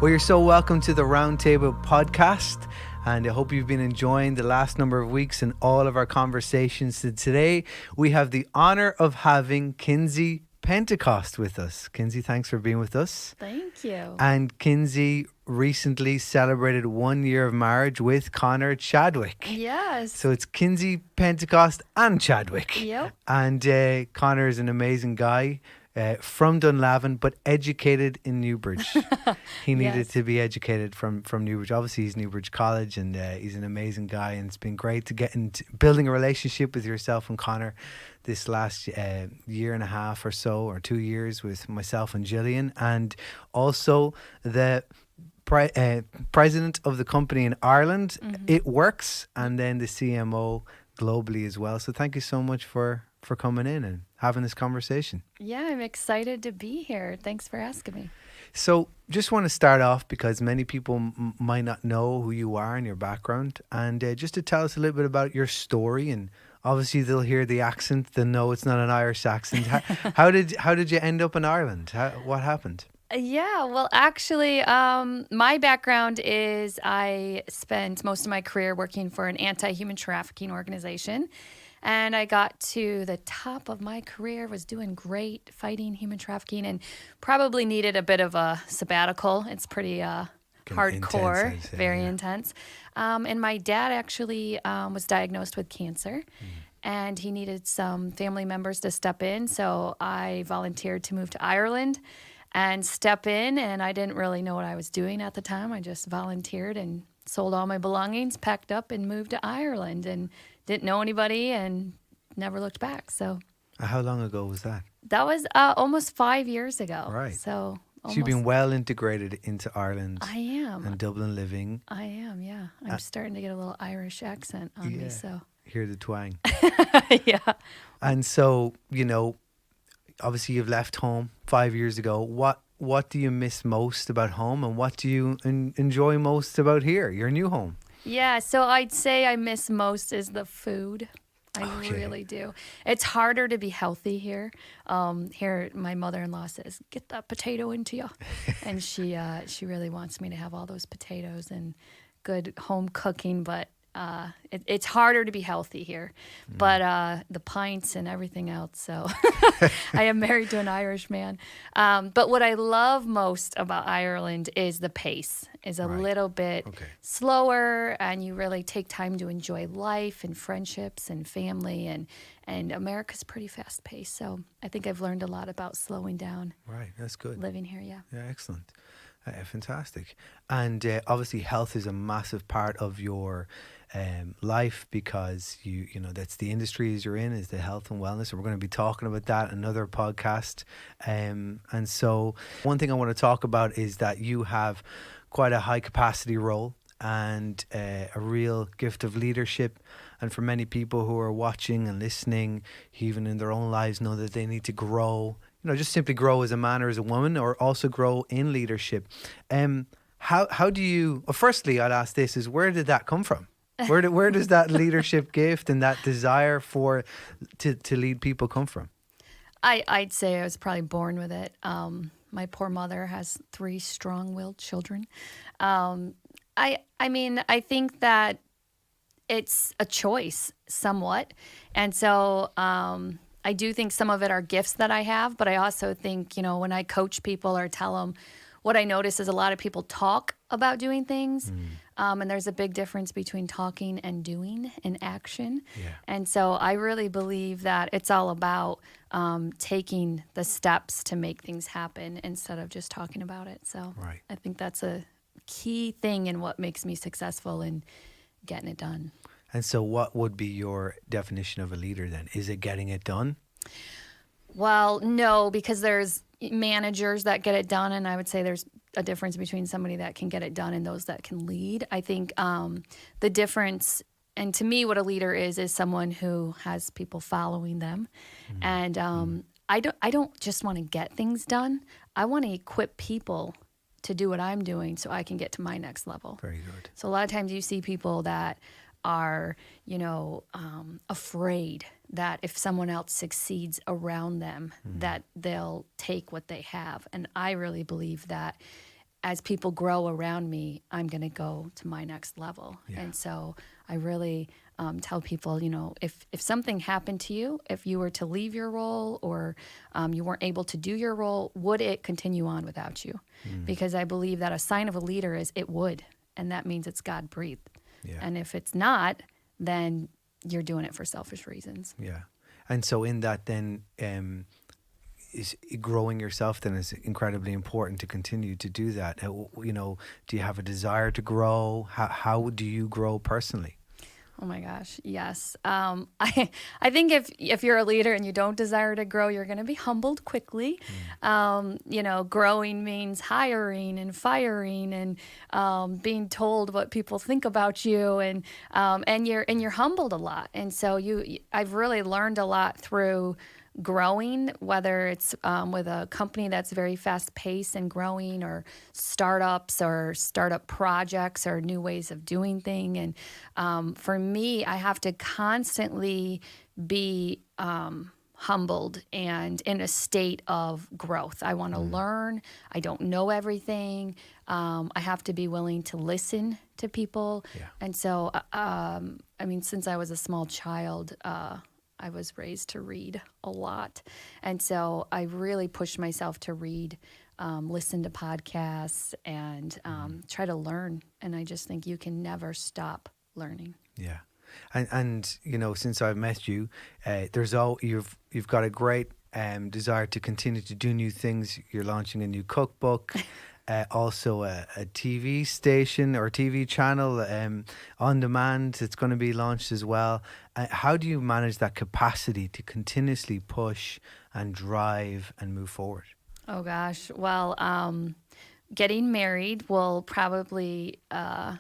Well, you're so welcome to the Roundtable Podcast, and I hope you've been enjoying the last number of weeks and all of our conversations. So today, we have the honor of having Kindsey Pentecost with us. Kinsey, thanks for being with us. Thank you. And Kinsey recently celebrated 1 year of marriage with Connor Chadwick. Yes. So it's Kinsey Pentecost and Chadwick. Yep. And Connor is an amazing guy. From Dunlavin, but educated in Newbridge. He needed to be educated from Newbridge. Obviously, he's Newbridge College, and he's an amazing guy. And it's been great to get into building a relationship with yourself and Connor this last year and a half or so, or 2 years with myself and Gillian, and also the president of the company in Ireland. Mm-hmm. It Works, and then the CMO globally as well. So thank you so much for coming in and having this conversation. Yeah, I'm excited to be here. Thanks for asking me. So just want to start off because many people might not know who you are and your background, and just to tell us a little bit about your story. And obviously they'll hear the accent, they'll know it's not an Irish accent. How did you end up in Ireland? What happened? Yeah, well, actually, my background is I spent most of my career working for an anti-human trafficking organization. And I got to the top of my career, was doing great fighting human trafficking, and probably needed a bit of a sabbatical. It's pretty hardcore, intense, very intense. And my dad actually was diagnosed with cancer, and he needed some family members to step in. So I volunteered to move to Ireland and step in, and I didn't really know what I was doing at the time. I just volunteered and sold all my belongings, packed up, and moved to Ireland, and didn't know anybody and never looked back. So how long ago was that? That was almost 5 years ago. Right. So you've been well integrated into Ireland. I am. And Dublin living. I am, yeah. I'm starting to get a little Irish accent on me. So hear the twang. Yeah. And so, obviously you've left home 5 years ago. What do you miss most about home, and what do you enjoy most about here, your new home? Yeah, so I'd say I miss most is the food. I really do. It's harder to be healthy here. Here, my mother-in-law says, "Get that potato into you," and she really wants me to have all those potatoes and good home cooking. But it's harder to be healthy here. But the pints and everything else. So I am married to an Irish man. But what I love most about Ireland is the pace is a little bit slower, and you really take time to enjoy life and friendships and family, and America's pretty fast paced. So I think I've learned a lot about slowing down. Right, that's good. Living here, yeah. Yeah, excellent. Fantastic. And obviously health is a massive part of your life, because you know that's the industries you're in, is the health and wellness. So we're going to be talking about that in another podcast. And so one thing I want to talk about is that you have quite a high capacity role and a real gift of leadership. And for many people who are watching and listening, even in their own lives, know that they need to grow, just simply grow as a man or as a woman, or also grow in leadership. How do you, well, firstly, I'll ask this, is where did that come from? Where does that leadership gift and that desire to lead people come from? I'd say I was probably born with it. My poor mother has 3 strong-willed children. I mean, I think that it's a choice somewhat. And so I do think some of it are gifts that I have, but I also think, when I coach people or tell them, what I notice is a lot of people talk about doing things, and there's a big difference between talking and doing and action. Yeah. And so I really believe that it's all about taking the steps to make things happen instead of just talking about it. So I think that's a key thing in what makes me successful in getting it done. And so what would be your definition of a leader then? Is it getting it done? Well, no, because there's managers that get it done, and I would say there's a difference between somebody that can get it done and those that can lead. I think the difference, and to me what a leader is someone who has people following them. And I don't just want to get things done. I want to equip people to do what I'm doing so I can get to my next level. Very good. So a lot of times you see people that are, afraid that if someone else succeeds around them, that they'll take what they have. And I really believe that as people grow around me, I'm going to go to my next level. Yeah. And so I really tell people, if something happened to you, if you were to leave your role or you weren't able to do your role, would it continue on without you? Because I believe that a sign of a leader is it would, and that means it's God breathed. Yeah. And if it's not, then you're doing it for selfish reasons. Yeah. And so in that then, is growing yourself then is incredibly important to continue to do that. Do you have a desire to grow? How do you grow personally? Oh my gosh, yes. I think if you're a leader and you don't desire to grow, you're going to be humbled quickly. Growing means hiring and firing and being told what people think about you, and you're humbled a lot. And so I've really learned a lot through growing, whether it's with a company that's very fast paced and growing, or startups or startup projects or new ways of doing things. And for me, I have to constantly be humbled and in a state of growth. I want to learn. I don't know everything. I have to be willing to listen to people. Yeah. And so, since I was a small child, I was raised to read a lot. And so I really pushed myself to read, listen to podcasts, and try to learn. And I just think you can never stop learning. Yeah. And since I've met you, you've got a great desire to continue to do new things. You're launching a new cookbook. Also a TV station or TV channel on demand. It's going to be launched as well. How do you manage that capacity to continuously push and drive and move forward? Oh gosh. Well, getting married will probably it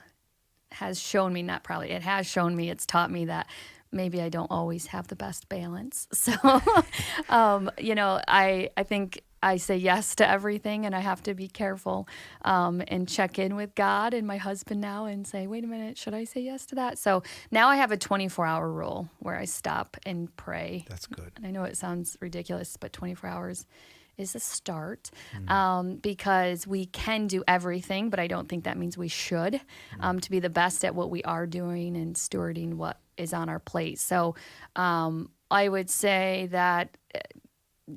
has shown me, it's taught me that maybe I don't always have the best balance. So, I think I say yes to everything, and I have to be careful and check in with God and my husband now and say, wait a minute, should I say yes to that? So now I have a 24-hour rule where I stop and pray. That's good. And I know it sounds ridiculous, but 24 hours is a start because we can do everything, but I don't think that means we should to be the best at what we are doing and stewarding what is on our plate. So I would say that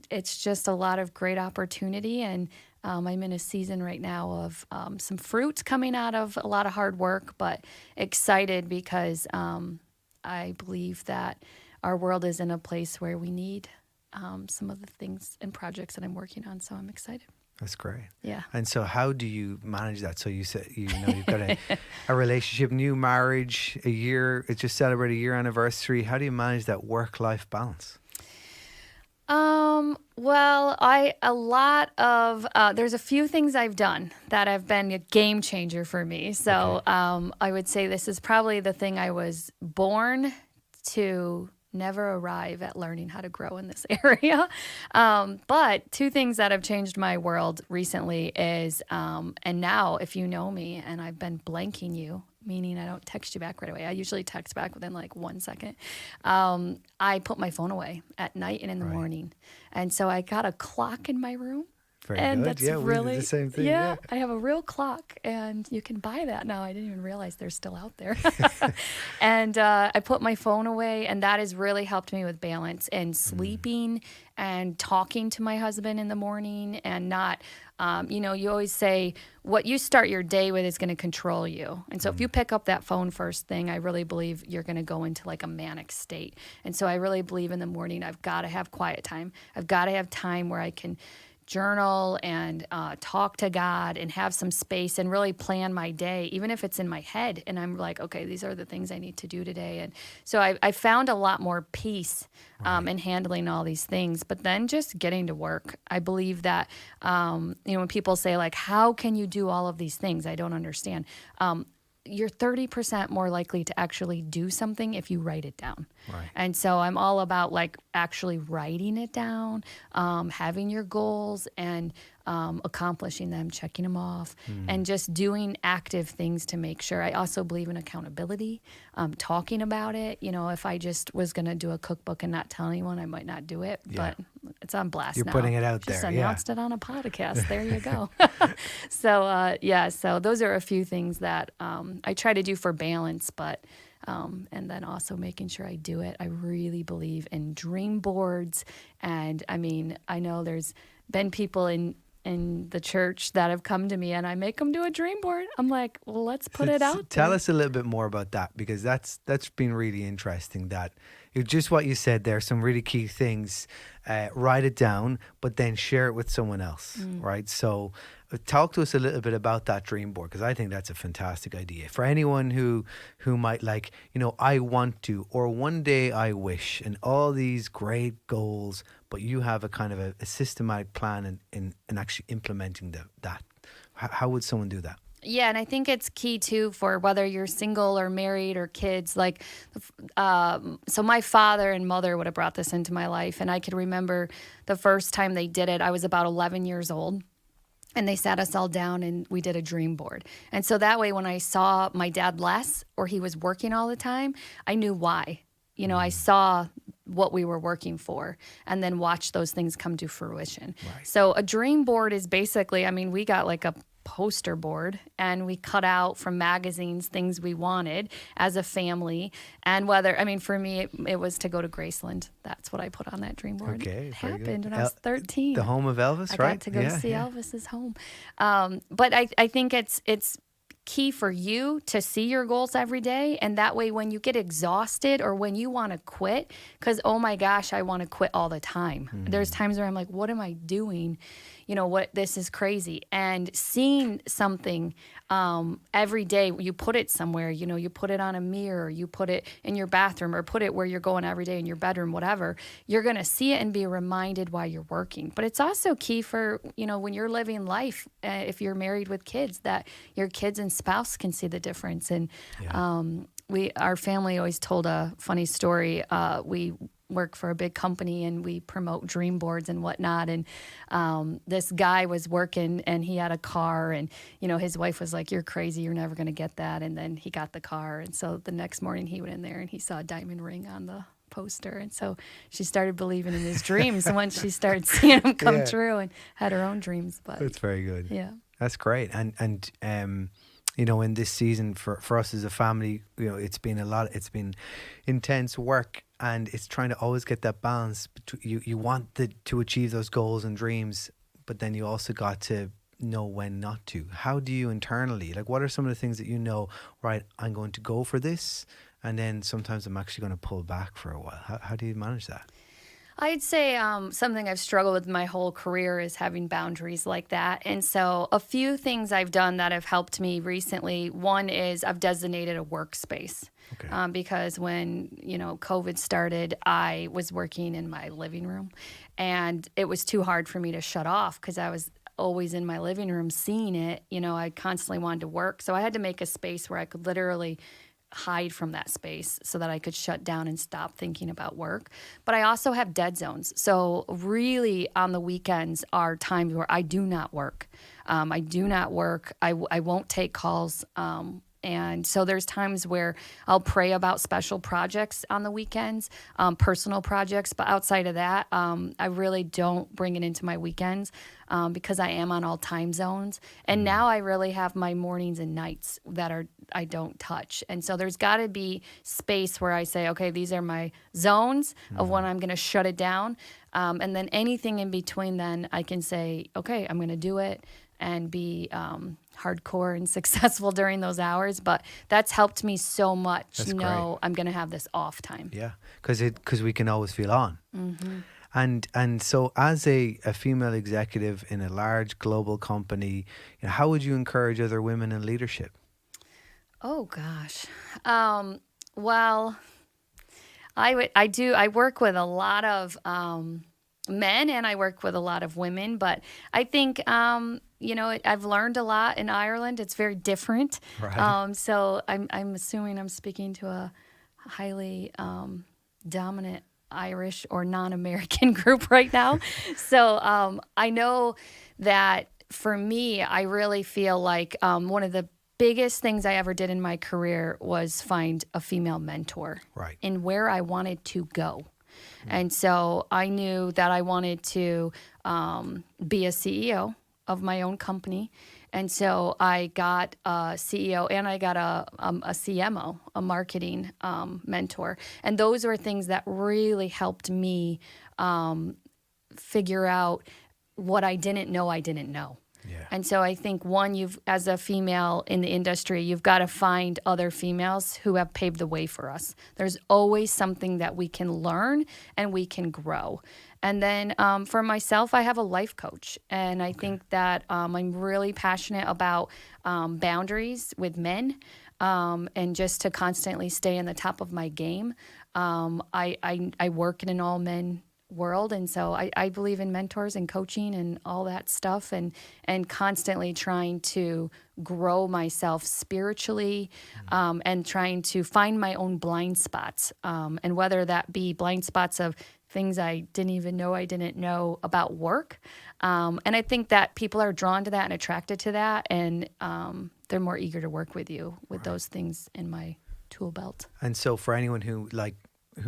it's just a lot of great opportunity, and I'm in a season right now of some fruit coming out of a lot of hard work, but excited because I believe that our world is in a place where we need some of the things and projects that I'm working on, so I'm excited. That's great. Yeah. And so how do you manage that? So you said, you've got a relationship, new marriage, it just celebrated a year anniversary. How do you manage that work-life balance? Well, there's a few things I've done that have been a game changer for me. So, Okay. I would say this is probably the thing I was born to never arrive at learning how to grow in this area. But two things that have changed my world recently is, and now if you know me and I've been blanking you, meaning I don't text you back right away. I usually text back within like 1 second. I put my phone away at night and in the morning. And so I got a clock in my room. Very and good. that's Yeah, we really did the same thing. Yeah, I have a real clock, and you can buy that now. I didn't even realize they're still out there. And I put my phone away, and that has really helped me with balance and sleeping and talking to my husband in the morning, and not, you always say what you start your day with is going to control you. And so if you pick up that phone first thing, I really believe you're going to go into like a manic state. And so I really believe in the morning, I've got to have quiet time. I've got to have time where I can journal and talk to God and have some space and really plan my day, even if it's in my head. And I'm like, okay, these are the things I need to do today. And so I found a lot more peace in handling all these things. But then just getting to work, I believe that, when people say like, how can you do all of these things? I don't understand. You're 30% more likely to actually do something if you write it down. Right. And so I'm all about like actually writing it down, having your goals, and accomplishing them, checking them off, and just doing active things to make sure. I also believe in accountability, talking about it. You know, if I just was going to do a cookbook and not tell anyone, I might not do it, but it's on blast You're now. putting it out Just there. announced it on a podcast. There you go. So those are a few things that I try to do for balance, but and then also making sure I do it. I really believe in dream boards. And I mean, I know there's been people in the church that have come to me and I make them do a dream board. I'm like, well, let's put it out Tell there. us a little bit more about that, because that's been really interesting. That just what you said there, some really key things. Write it down, but then share it with someone else, right? So talk to us a little bit about that dream board, because I think that's a fantastic idea for anyone who might like, you know, I want to, or one day I wish, and all these great goals, but you have a kind of a systematic plan in actually implementing that. How would someone do that? Yeah, and I think it's key too for whether you're single or married or kids. Like, so my father and mother would have brought this into my life, and I could remember the first time they did it. I was about 11 years old, and they sat us all down and we did a dream board. And so that way, when I saw my dad less or he was working all the time, I knew why. You know, I saw what we were working for and then watched those things come to fruition. Right. So a dream board is basically, I mean, we got like a poster board and we cut out from magazines things we wanted as a family. And whether, I mean, for me, it was to go to Graceland. That's what I put on that dream board. Okay, It very good. happened when I was 13. The home of Elvis, I right? got to go see Elvis's home. But I think it's key for you to see your goals every day. And that way, when you get exhausted or when you want to quit, because, oh my gosh, I want to quit all the time. There's times where I'm like, what am I doing? You know, this is crazy. And seeing something every day, you put it somewhere, you know, you put it on a mirror, you put it in your bathroom or put it where you're going every day in your bedroom, whatever, you're going to see it and be reminded why you're working. But it's also key for, you know, when you're living life, if you're married with kids, that your kids and spouse can see the difference. And our family always told a funny story. We work for a big company and we promote dream boards and whatnot. And this guy was working and he had a car and, you know, his wife was like, you're crazy. You're never going to get that. And then he got the car. And so the next morning he went in there and he saw a diamond ring on the poster. And so she started believing in his dreams once she started seeing them come true and had her own dreams. But that's very good. Yeah. That's great. And you know, in this season for us as a family, you know, it's been intense work, and it's trying to always get that balance between you want to achieve those goals and dreams, but then you also got to know when not to. How do you internally, like, what are some of the things that you know, right, I'm going to go for this, and then sometimes I'm actually going to pull back for a while? How do you manage that? I'd say something I've struggled with my whole career is having boundaries like that. And so a few things I've done that have helped me recently. One is I've designated a workspace. Okay. Because when, you know, COVID started, I was working in my living room and it was too hard for me to shut off because I was always in my living room seeing it. You know, I constantly wanted to work. So I had to make a space where I could literally hide from that space so that I could shut down and stop thinking about work. But I also have dead zones. So really on the weekends are times where I do not work. I do not work. I won't take calls. And so there's times where I'll pray about special projects on the weekends, personal projects. But outside of that, I really don't bring it into my weekends because I am on all time zones. And now I really have my mornings and nights that I don't touch. And so there's got to be space where I say, okay, these are my zones of when I'm going to shut it down. And then anything in between then I can say, okay, I'm going to do it and be hardcore and successful during those hours. But that's helped me so much. That's great. I'm going to have this off time. Yeah, because we can always feel on. Mm-hmm. And so as a female executive in a large global company, you know, how would you encourage other women in leadership? Oh, gosh. Well, I work with a lot of men and I work with a lot of women, but I think, you know, I've learned a lot in Ireland. It's very different. Right. So I'm assuming I'm speaking to a highly dominant Irish or non-American group right now. So I know that for me, I really feel like one of the biggest things I ever did in my career was find a female mentor Right. in where I wanted to go. And so I knew that I wanted to be a CEO of my own company. And so I got a CEO and I got a CMO, a marketing mentor. And those were things that really helped me figure out what I didn't know I didn't know. Yeah. And so I think as a female in the industry, you've got to find other females who have paved the way for us. There's always something that we can learn and we can grow. And then for myself, I have a life coach. And I think that I'm really passionate about boundaries with men and just to constantly stay in the top of my game. I work in an all men world, and so I believe in mentors and coaching and all that stuff, and constantly trying to grow myself spiritually, and trying to find my own blind spots, and whether that be blind spots of things I didn't even know I didn't know about work, and I think that people are drawn to that and attracted to that, and they're more eager to work with you with those things in my tool belt. And so for anyone who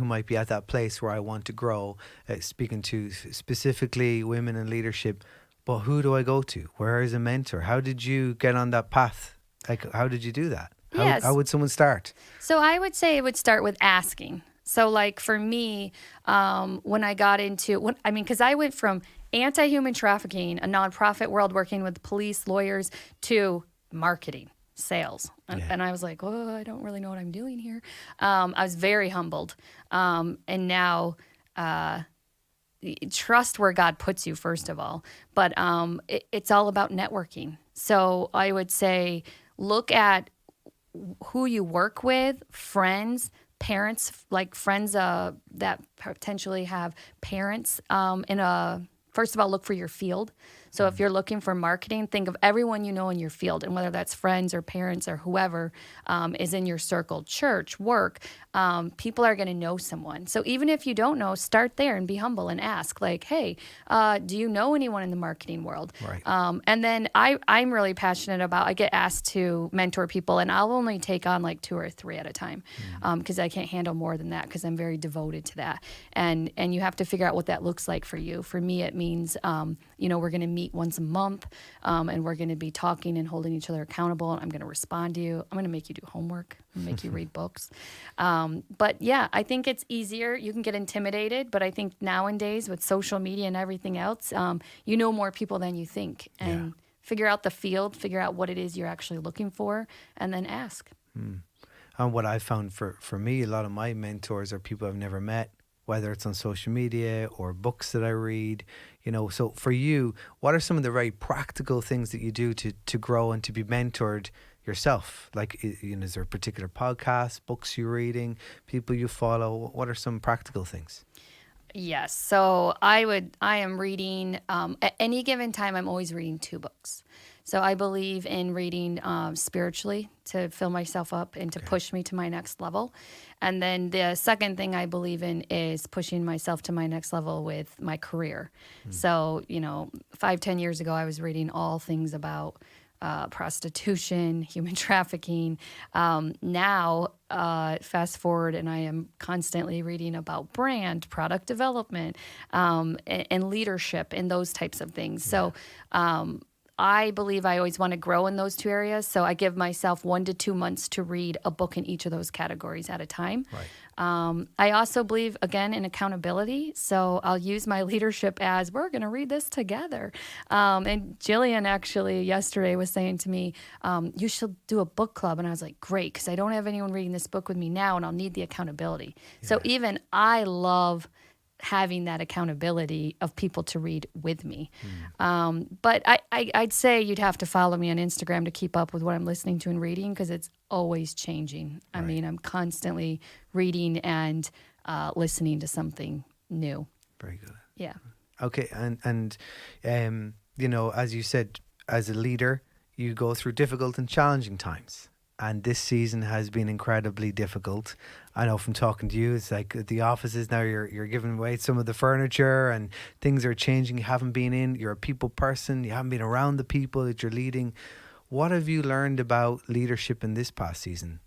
might be at that place where I want to grow, speaking to specifically women in leadership, but who do I go to? Where is a mentor? How did you get on that path? Like, how did you do that? Yes. How would someone start? So I would say it would start with asking. So like for me, when I got into, because I went from anti-human trafficking, a nonprofit world working with police, lawyers, to marketing, sales. And I was like, oh, I don't really know what I'm doing here. I was very humbled. And now trust where God puts you, first of all. But it's all about networking. So I would say look at who you work with, friends, parents, like friends that potentially have parents first of all, look for your field. So if you're looking for marketing, think of everyone you know in your field, and whether that's friends or parents or whoever is in your circle, church, work, people are going to know someone. So even if you don't know, start there and be humble and ask, like, hey, do you know anyone in the marketing world? Right. And then I'm really passionate about, I get asked to mentor people, and I'll only take on like 2 or 3 at a time because I can't handle more than that because I'm very devoted to that. And you have to figure out what that looks like for you. For me, it means, we're going to meet once a month, and we're going to be talking and holding each other accountable. And I'm going to respond to you. I'm going to make you do homework. I'm going to make you read books. But yeah, I think it's easier. You can get intimidated, but I think nowadays with social media and everything else, you know more people than you think. And figure out the field, figure out what it is you're actually looking for, and then ask. And what I found for me, a lot of my mentors are people I've never met, whether it's on social media or books that I read, So for you, what are some of the very practical things that you do to grow and to be mentored yourself? Like, is there a particular podcast, books you're reading, people you follow? What are some practical things? Yes. So I am reading, at any given time, I'm always reading 2 books. So I believe in reading spiritually to fill myself up and to push me to my next level. And then the second thing I believe in is pushing myself to my next level with my career. So, 5-10 years ago, I was reading all things about prostitution, human trafficking. Now, fast forward, and I am constantly reading about brand, product development, and leadership and those types of things. So I believe I always want to grow in those 2 areas. So I give myself 1 to 2 months to read a book in each of those categories at a time. Right. I also believe, again, in accountability. So I'll use my leadership as, we're going to read this together. And Jillian actually yesterday was saying to me, you should do a book club. And I was like, great, because I don't have anyone reading this book with me now, and I'll need the accountability. So even I love having that accountability of people to read with me. But I'd say you'd have to follow me on Instagram to keep up with what I'm listening to and reading, because it's always changing. I mean, I'm constantly reading and listening to something new. Very good. Yeah. Okay. And as you said, as a leader, you go through difficult and challenging times. and this season has been incredibly difficult. I know from talking to you, it's like at the offices now you're giving away some of the furniture and things are changing. You haven't been in, you're a people person, you haven't been around the people that you're leading. What have you learned about leadership in this past season?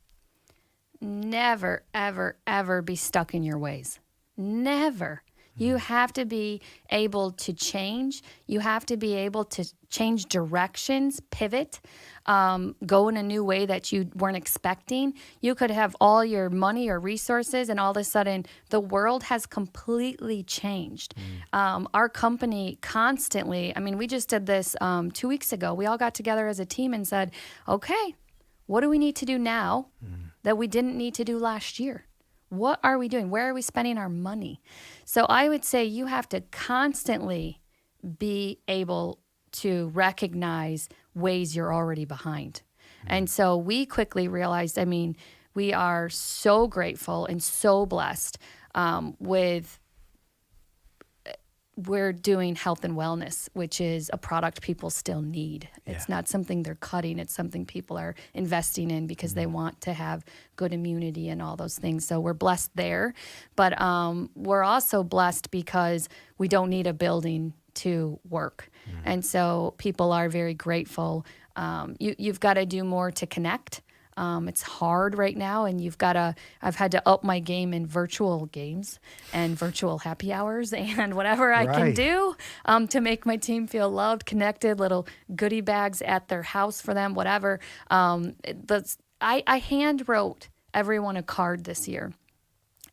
Never, ever, ever be stuck in your ways. Never. You have to be able to change. You have to be able to change directions, pivot, go in a new way that you weren't expecting. You could have all your money or resources, and all of a sudden the world has completely changed. Our company constantly, I mean, we just did this 2 weeks ago. We all got together as a team and said, okay, what do we need to do now that we didn't need to do last year? What are we doing? Where are we spending our money? So I would say you have to constantly be able to recognize ways you're already behind. And so we quickly realized, I mean, we are so grateful and so blessed we're doing health and wellness, which is a product people still need. It's not something they're cutting. It's something people are investing in because they want to have good immunity and all those things. So we're blessed there. But we're also blessed because we don't need a building to work. And so people are very grateful. You've got to do more to connect. It's hard right now, and I've had to up my game in virtual games and virtual happy hours and whatever I can do to make my team feel loved, connected, little goodie bags at their house for them, whatever. I hand wrote everyone a card this year,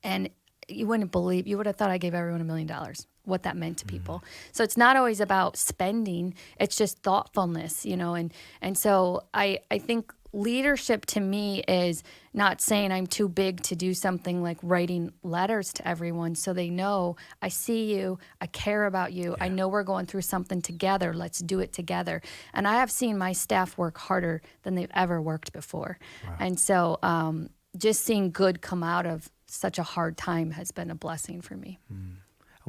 and you would have thought I gave everyone $1 million. What that meant to people. So it's not always about spending, it's just thoughtfulness, and so I think leadership to me is not saying I'm too big to do something like writing letters to everyone so they know I see you, I care about you, I know we're going through something together, let's do it together. And I have seen my staff work harder than they've ever worked before. Wow. And so just seeing good come out of such a hard time has been a blessing for me. And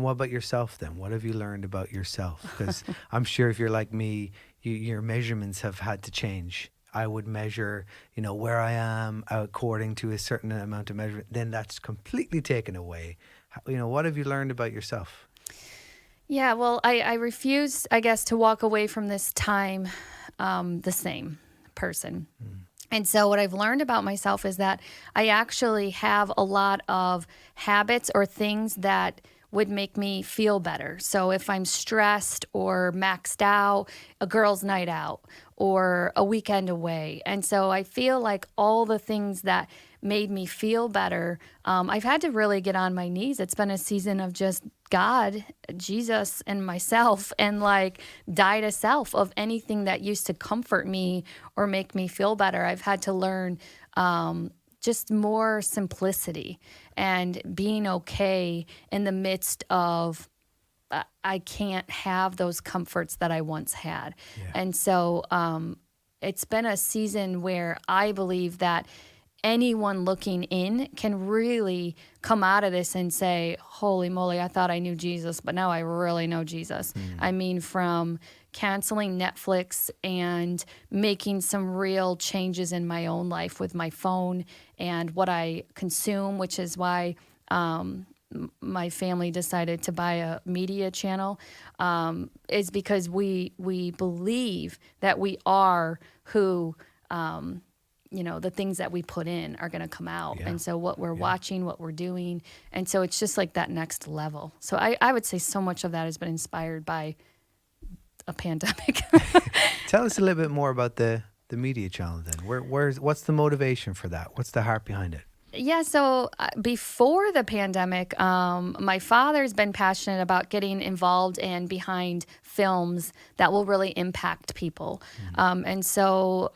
what about yourself then? What have you learned about yourself? Because I'm sure if you're like me, your measurements have had to change. I would measure, where I am according to a certain amount of measurement. Then that's completely taken away. What have you learned about yourself? Yeah, well, I refuse, I guess, to walk away from this time the same person. And so what I've learned about myself is that I actually have a lot of habits or things that would make me feel better. So if I'm stressed or maxed out, a girls' night out or a weekend away. And so I feel like all the things that made me feel better, I've had to really get on my knees. It's been a season of just God, Jesus, and myself, and die to self of anything that used to comfort me or make me feel better. I've had to learn just more simplicity and being okay in the midst of I can't have those comforts that I once had. Yeah. And so it's been a season where I believe that anyone looking in can really come out of this and say, holy moly, I thought I knew Jesus, but now I really know Jesus. I mean, from canceling Netflix and making some real changes in my own life with my phone and what I consume, which is why my family decided to buy a media channel, is because we believe that we are who the things that we put in are going to come out. Yeah. And so what we're watching, what we're doing. And so it's just like that next level. So I would say so much of that has been inspired by a pandemic. Tell us a little bit more about the media channel then. What's the motivation for that? What's the heart behind it? Yeah, so before the pandemic, my father's been passionate about getting involved and behind films that will really impact people. And so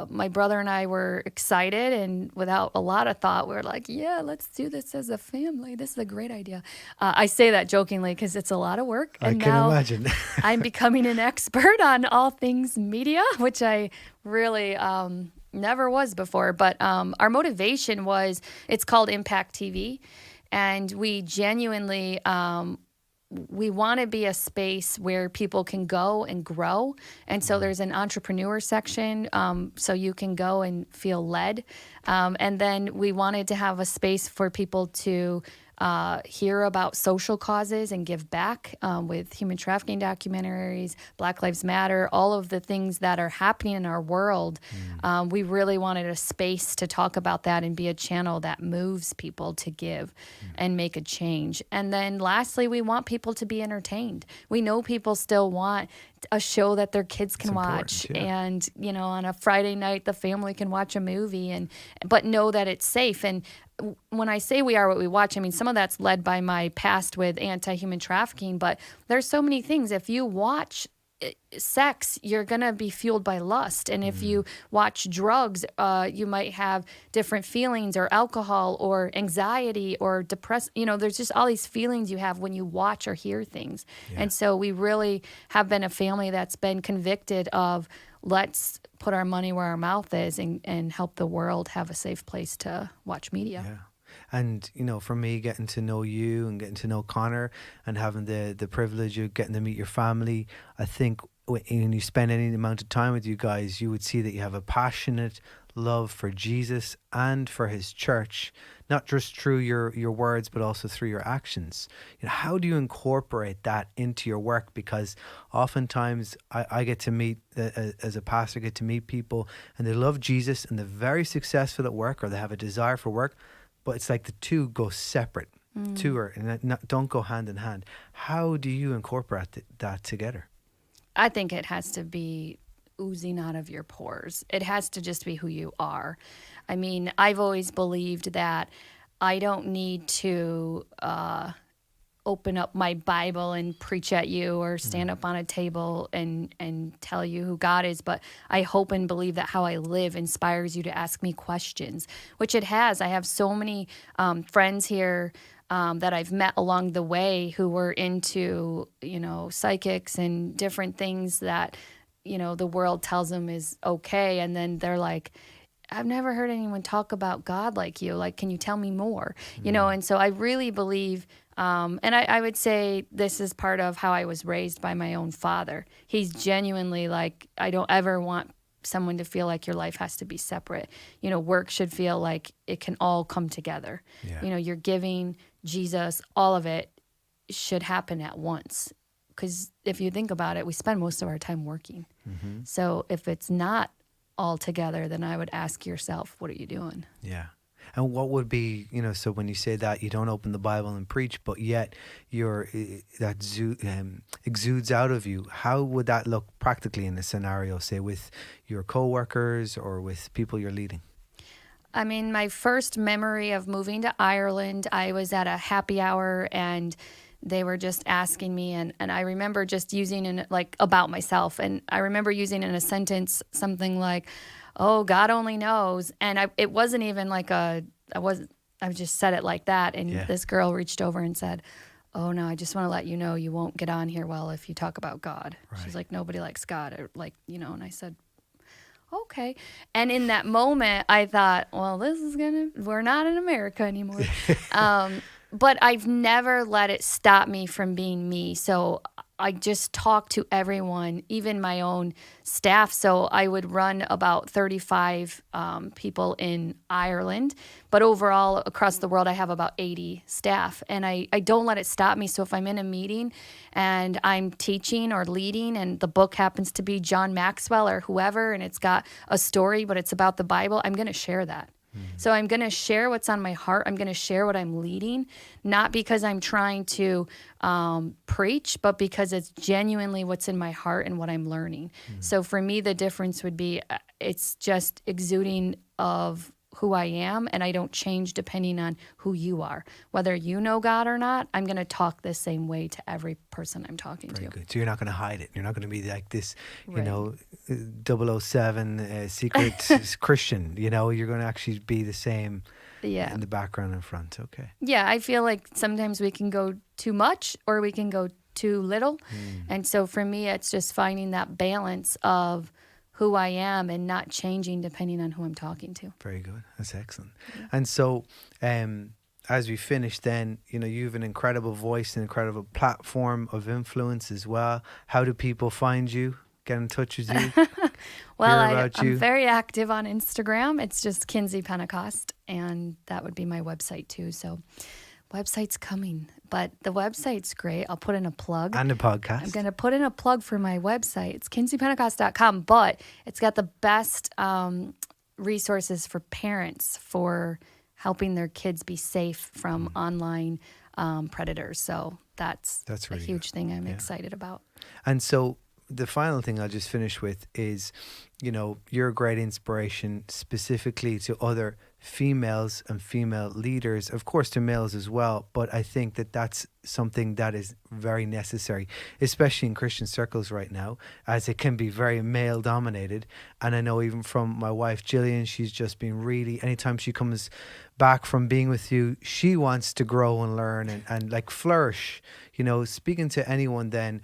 my brother and I were excited, and without a lot of thought, we were like, yeah, let's do this as a family. This is a great idea. I say that jokingly because it's a lot of work. And I can imagine. I'm becoming an expert on all things media, which I really... never was before, but our motivation was, it's called Impact TV, and we genuinely we want to be a space where people can go and grow. And so there's an entrepreneur section, so you can go and feel led. And then we wanted to have a space for people to hear about social causes and give back with human trafficking documentaries, Black Lives Matter, all of the things that are happening in our world. We really wanted a space to talk about that and be a channel that moves people to give and make a change. And then lastly, we want people to be entertained. We know people still want a show that their kids can watch, and on a Friday night the family can watch a movie, but know that it's safe. And when I say we are what we watch, I mean some of that's led by my past with anti-human trafficking, but there's so many things. If you watch sex, you're going to be fueled by lust. And if you watch drugs, you might have different feelings, or alcohol, or anxiety, or depressed. There's just all these feelings you have when you watch or hear things. Yeah. And so we really have been a family that's been convicted of, let's put our money where our mouth is and help the world have a safe place to watch media. Yeah. And, for me, getting to know you and getting to know Connor and having the privilege of getting to meet your family, I think when you spend any amount of time with you guys, you would see that you have a passionate love for Jesus and for his church, not just through your words, but also through your actions. How do you incorporate that into your work? Because oftentimes I get to meet, as a pastor, get to meet people and they love Jesus and they're very successful at work, or they have a desire for work, but it's like the two go separate, and don't go hand in hand. How do you incorporate that together? I think it has to be oozing out of your pores. It has to just be who you are. I mean, I've always believed that I don't need to open up my Bible and preach at you, or stand up on a table and tell you who God is. But I hope and believe that how I live inspires you to ask me questions, which it has. I have so many friends here that I've met along the way who were into, psychics and different things that, the world tells them is okay. And then they're like, I've never heard anyone talk about God like you. Like, can you tell me more? And so I really believe, and I would say this is part of how I was raised by my own father. He's genuinely like, I don't ever want someone to feel like your life has to be separate. Work should feel like it can all come together. Yeah. Your giving, Jesus, all of it should happen at once. Because if you think about it, we spend most of our time working. Mm-hmm. So if it's not all together, then I would ask yourself, what are you doing? Yeah. And what would be, so when you say that you don't open the Bible and preach, but yet that exudes out of you, how would that look practically in a scenario, say with your coworkers or with people you're leading? I mean, my first memory of moving to Ireland, I was at a happy hour and they were just asking me, and I remember just using about myself, and I remember using in a sentence something like, oh, God only knows. And it wasn't even like I just said it like that. And This girl reached over and said, oh no, I just want to let you know you won't get on here well if you talk about God. Right. She's like, nobody likes God, and I said, okay. And in that moment I thought, well, we're not in America anymore. But I've never let it stop me from being me. So I just talk to everyone, even my own staff. So I would run about 35 people in Ireland, but overall across the world, I have about 80 staff. And I don't let it stop me. So if I'm in a meeting and I'm teaching or leading and the book happens to be John Maxwell or whoever, and it's got a story, but it's about the Bible, I'm going to share that. So I'm going to share what's on my heart. I'm going to share what I'm leading, not because I'm trying to preach, but because it's genuinely what's in my heart and what I'm learning. So for me, the difference would be it's just exuding of who I am, and I don't change depending on who you are. Whether you know God or not, I'm going to talk the same way to every person I'm talking to. Very good. So you're not going to hide it. You're not going to be like this, right. 007 secret Christian. You're going to actually be the same in the background and front. Okay. Yeah, I feel like sometimes we can go too much or we can go too little. And so for me, it's just finding that balance of who I am and not changing depending on who I'm talking to. Very good. That's excellent. Yeah. And so as we finish, then, you have an incredible voice, an incredible platform of influence as well. How do people find you, get in touch with you, Well, hear about I'm you? very active on Instagram. It's just Kindsey Pentecost, and that would be my website too. So, website's coming, but the website's great. I'll put in a plug. And the I'm podcast. going to put in a plug for my website. It's kinseypentecost.com, but it's got the best resources for parents for helping their kids be safe from online predators. So that's really a huge thing I'm Yeah. excited about. And so the final thing I'll just finish with is, you're a great inspiration specifically to other females and female leaders, of course to males as well. But I think that that's something that is very necessary, especially in Christian circles right now, as it can be very male dominated. And I know even from my wife, Gillian, she's just been really, anytime she comes back from being with you, she wants to grow and learn and like flourish. Speaking to anyone then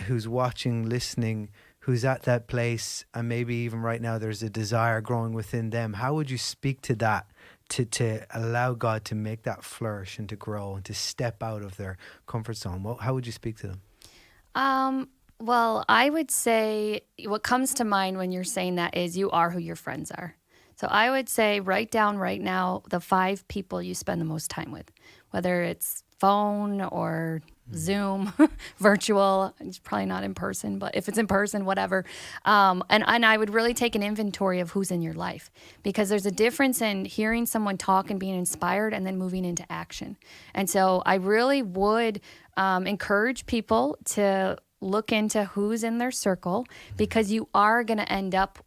who's watching, listening, who's at that place, and maybe even right now there's a desire growing within them, how would you speak to that to allow God to make that flourish and to grow and to step out of their comfort zone? How would you speak to them? Well, I would say what comes to mind when you're saying that is you are who your friends are. So I would say write down right now the 5 people you spend the most time with, whether it's phone or Zoom, virtual. It's probably not in person, but if it's in person, whatever. And I would really take an inventory of who's in your life, because there's a difference in hearing someone talk and being inspired and then moving into action. And so I really would encourage people to look into who's in their circle, because you are going to end up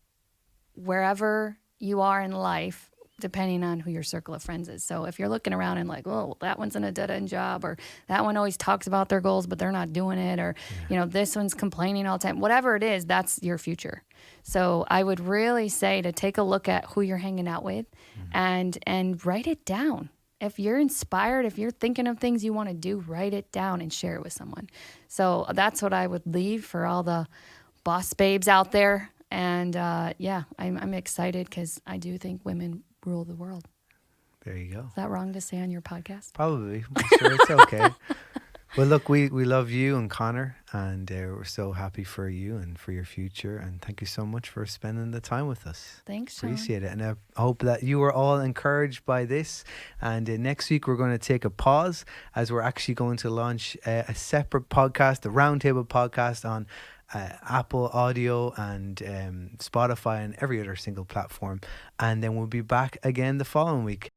wherever you are in life, depending on who your circle of friends is. So if you're looking around and like, oh, that one's in a dead-end job, or that one always talks about their goals, but they're not doing it, or, this one's complaining all the time, whatever it is, that's your future. So I would really say to take a look at who you're hanging out with and write it down. If you're inspired, if you're thinking of things you want to do, write it down and share it with someone. So that's what I would leave for all the boss babes out there. And I'm excited because I do think women rule the world. There you go. Is that wrong to say on your podcast? Probably. I'm sure it's okay. Well, look, we love you and Connor, and we're so happy for you and for your future. And thank you so much for spending the time with us. Thanks, Sean. Appreciate it. And I hope that you were all encouraged by this. And next week, we're going to take a pause, as we're actually going to launch a separate podcast, the Roundtable Podcast, on Apple Audio and Spotify and every other single platform. And then we'll be back again the following week.